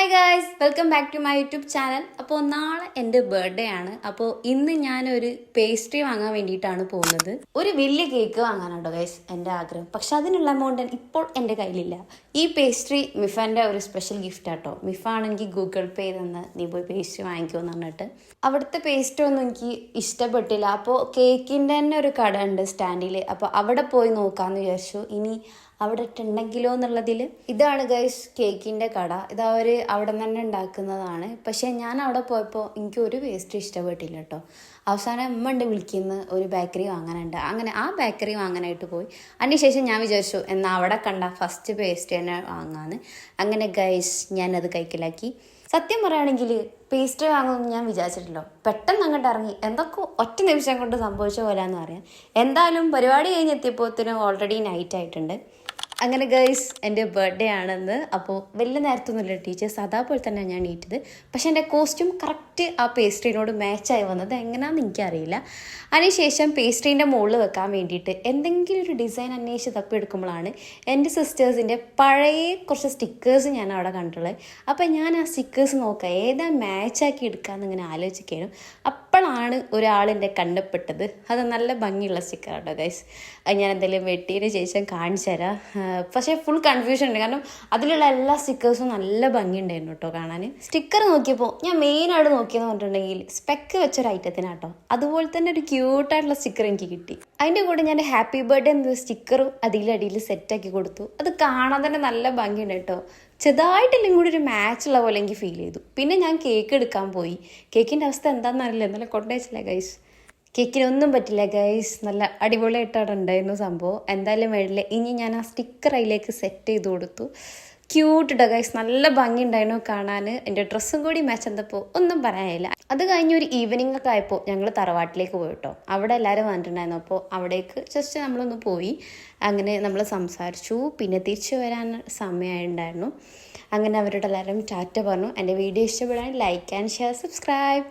Hi guys, welcome back to my YouTube channel. അപ്പോൾ നാളെ എൻ്റെ ബർത്ത്ഡേ ആണ്. അപ്പോൾ ഇന്ന് ഞാനൊരു പേസ്ട്രി വാങ്ങാൻ വേണ്ടിയിട്ടാണ് പോകുന്നത്. ഒരു വലിയ കേക്ക് വാങ്ങാനുണ്ടോ ഗൈസ് എൻ്റെ ആഗ്രഹം. പക്ഷെ അതിനുള്ള എമൗണ്ട് ഇപ്പോൾ എൻ്റെ കയ്യിലില്ല. ഈ പേസ്ട്രി മിഫാൻ്റെ ഒരു സ്പെഷ്യൽ ഗിഫ്റ്റ് ആട്ടോ. മിഫ ആണെങ്കിൽ ഗൂഗിൾ പേ തന്ന് നീ പോയി പേസ്ട്രി വാങ്ങിക്കുമെന്ന് പറഞ്ഞിട്ട്. അവിടുത്തെ പേസ്ട്രി ഒന്നും എനിക്ക് ഇഷ്ടപ്പെട്ടില്ല. അപ്പോൾ കേക്കിൻ്റെ തന്നെ ഒരു കട ഉണ്ട് സ്റ്റാൻഡിൽ. അപ്പോൾ അവിടെ പോയി നോക്കാമെന്ന് വിചാരിച്ചു. ഇനി അവിടെ ഇട്ടുണ്ടെങ്കിലോ എന്നുള്ളതിൽ. ഇതാണ് ഗൈസ് കേക്കിൻ്റെ കട. ഇത് അവർ അവിടെ നിന്ന് തന്നെ ഉണ്ടാക്കുന്നതാണ്. പക്ഷേ ഞാൻ അവിടെ പോയപ്പോൾ എനിക്ക് ഒരു പേസ്ട്രി ഇഷ്ടപ്പെട്ടില്ല കേട്ടോ. അവസാനം അമ്മ ഉണ്ട് വിളിക്കുന്ന ഒരു ബേക്കറി വാങ്ങാനുണ്ട്. അങ്ങനെ ആ ബേക്കറി വാങ്ങാനായിട്ട് പോയി. അതിനുശേഷം ഞാൻ വിചാരിച്ചു എന്നാൽ അവിടെ കണ്ട ഫസ്റ്റ് പേസ്ട്രി തന്നെ വാങ്ങാമെന്ന്. അങ്ങനെ ഗൈസ് ഞാനത് കൈക്കലാക്കി. സത്യം പറയുകയാണെങ്കിൽ പേസ്ട്രി വാങ്ങുമെന്ന് ഞാൻ വിചാരിച്ചിട്ടില്ലോ. പെട്ടെന്ന് അങ്ങോട്ട് ഇറങ്ങി എന്തൊക്കെ ഒറ്റ നിമിഷം കൊണ്ട് സംഭവിച്ച പോലെയാണെന്ന് പറയാം. എന്തായാലും പരിപാടി കഴിഞ്ഞെത്തിയപ്പോഴത്തേനും ഓൾറെഡി നൈറ്റ് ആയിട്ടുണ്ട്. അങ്ങനെ ഗൈസ് എൻ്റെ ബർത്ത്ഡേ ആണെന്ന്. അപ്പോൾ വലിയ നേരത്തൊന്നുമില്ല ടീച്ചേഴ്സ് അതേപോലെ തന്നെ ഞാൻ നീറ്റത്. പക്ഷേ എൻ്റെ കോസ്റ്റ്യൂം കറക്റ്റ് ആ പേസ്ട്രീനോട് മാച്ചായി വന്നത് എങ്ങനെയാണെന്ന് എനിക്കറിയില്ല. അതിനുശേഷം പേസ്ട്രീൻ്റെ മുകളിൽ വെക്കാൻ വേണ്ടിയിട്ട് എന്തെങ്കിലും ഒരു ഡിസൈൻ അന്വേഷിച്ച് തപ്പിയെടുക്കുമ്പോഴാണ് എൻ്റെ സിസ്റ്റേഴ്സിൻ്റെ പഴയ കുറച്ച് സ്റ്റിക്കേഴ്സ് ഞാൻ അവിടെ കണ്ടുള്ളത്. അപ്പോൾ ഞാൻ ആ സ്റ്റിക്കേഴ്സ് നോക്കാം ഏതാ മാച്ചാക്കി എടുക്കാമെന്ന് ഇങ്ങനെ ആലോചിക്കാനും അപ്പോഴാണ് ഒരാളിൻ്റെ കണ്ടപ്പെട്ടത്. അത് നല്ല ഭംഗിയുള്ള സ്റ്റിക്കർ കേട്ടോ ഗൈസ്. അത് ഞാൻ എന്തെങ്കിലും വെട്ടിയതിന് ശേഷം കാണിച്ചു തരാം. പക്ഷേ ഫുൾ കൺഫ്യൂഷൻ ഉണ്ട്, കാരണം അതിലുള്ള എല്ലാ സ്റ്റിക്കേഴ്സും നല്ല ഭംഗിയുണ്ടായിരുന്നു കേട്ടോ കാണാൻ. സ്റ്റിക്കർ നോക്കിയപ്പോൾ ഞാൻ മെയിനായിട്ട് നോക്കിയെന്ന് പറഞ്ഞിട്ടുണ്ടെങ്കിൽ സ്പെക്ക് വെച്ചൊരു ഐറ്റത്തിനാട്ടോ. അതുപോലെ തന്നെ ഒരു ക്യൂട്ടായിട്ടുള്ള സ്റ്റിക്കർ എനിക്ക് കിട്ടി. അതിൻ്റെ കൂടെ ഞാൻ ഹാപ്പി ബർത്ത്ഡേ എന്നൊരു സ്റ്റിക്കറും അതിലടിയിൽ സെറ്റാക്കി കൊടുത്തു. അത് കാണാൻ തന്നെ നല്ല ഭംഗിയുണ്ട് കേട്ടോ. ചെറുതായിട്ടില്ലെങ്കിൽ കൂടി ഒരു മാച്ചുള്ള പോലെ എനിക്ക് ഫീൽ ചെയ്തു. പിന്നെ ഞാൻ കേക്ക് എടുക്കാൻ പോയി. കേക്കിൻ്റെ അവസ്ഥ എന്താണെന്ന് അറിയില്ല, എന്നാലും കൊണ്ടുവച്ചില്ല ഗൈസ്. കേക്കിനൊന്നും പറ്റില്ല ഗൈസ്. നല്ല അടിപൊളിയായിട്ടാണ് ഉണ്ടായിരുന്നു സംഭവം. എന്തായാലും വേണ്ടില്ല. ഇനി ഞാൻ ആ സ്റ്റിക്കർ അതിലേക്ക് സെറ്റ് ചെയ്ത് കൊടുത്തു. ക്യൂട്ടിട്ടോ ഗൈസ്, നല്ല ഭംഗി ഉണ്ടായിരുന്നു കാണാൻ. എൻ്റെ ഡ്രസ്സും കൂടി മാച്ച് ചെയ്തപ്പോൾ ഒന്നും പറയാനില്ല. അത് കഴിഞ്ഞ് ഒരു ഈവനിങ് ഒക്കെ ആയപ്പോൾ ഞങ്ങൾ തറവാട്ടിലേക്ക് പോയി കേട്ടോ. അവിടെ എല്ലാവരും വന്നിട്ടുണ്ടായിരുന്നു. അപ്പോൾ അവിടേക്ക് ജസ്റ്റ് നമ്മളൊന്ന് പോയി. അങ്ങനെ നമ്മൾ സംസാരിച്ചു. പിന്നെ തിരിച്ചു വരാൻ സമയമായിട്ടുണ്ടായിരുന്നു. അങ്ങനെ അവരോട് എല്ലാവരും ടാറ്റ പറഞ്ഞു. എൻ്റെ വീഡിയോ ഇഷ്ടപ്പെടാൻ ലൈക്ക് ആൻഡ് ഷെയർ, സബ്സ്ക്രൈബ്.